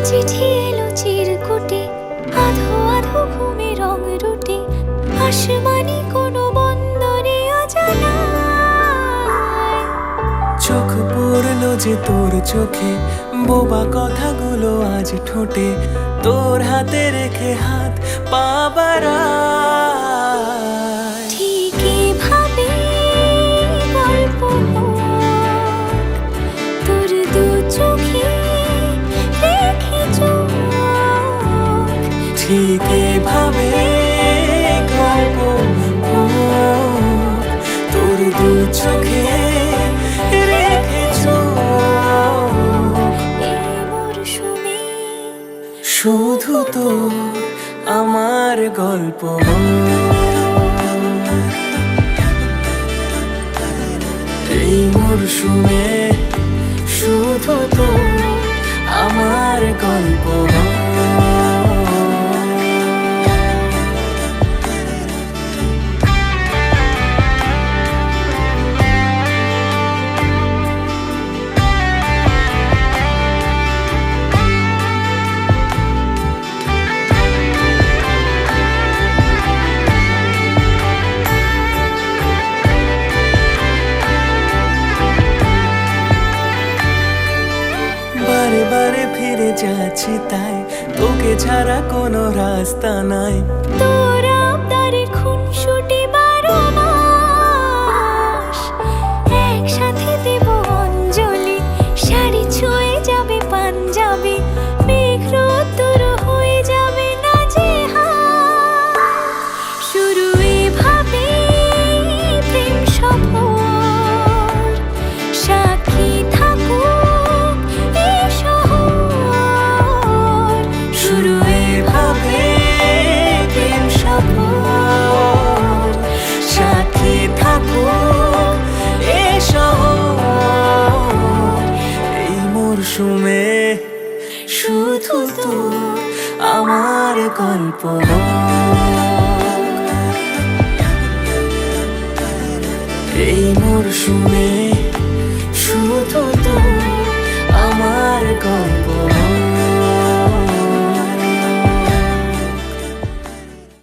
চিঠি এলো চিরকুটে, আধো আধো ঘুমে রং রুটে, আসমানি কোনো বন্দরে অজানায়। চোখ পড়লো যে তোর চোখে, বোবা কথাগুলো আজ ঠোঁটে, তোর হাতে রেখে হাত পা বাড়ায়। ঠিক এভাবে গল্প হোক, তোর দু চোখে রেখে চোখ। ঠিক এভাবে গল্প হোক, তোর দু চোখে রেখে চোখ। এই মরশুমে শুধু তো আমার গল্প, এই মরশুমে শুধু তো আমার গল্প। বারে বারে ফিরে যাচ্ছি তাই, তোকে ছাড়া কোনো রাস্তা নাই। তোর আবদারে খুনসুটি 12 মাস, একসাথে দেব অঞ্জলি, শাড়ি ছুঁয়ে যাবে পাঞ্জাবি, মেঘ রোদ্দুর হয়ে যাবে নাজেহাল। শুরু এভাবে প্রেম সফর, সাক্ষী থাকুক এই শহর। শুরু এভাবে প্রেম সফর, সাথী থাকুক এ শহর। এই মরশুমে শুধু তো আমার গল্প, এই মরশুমে শুধু তো আমার গল্প।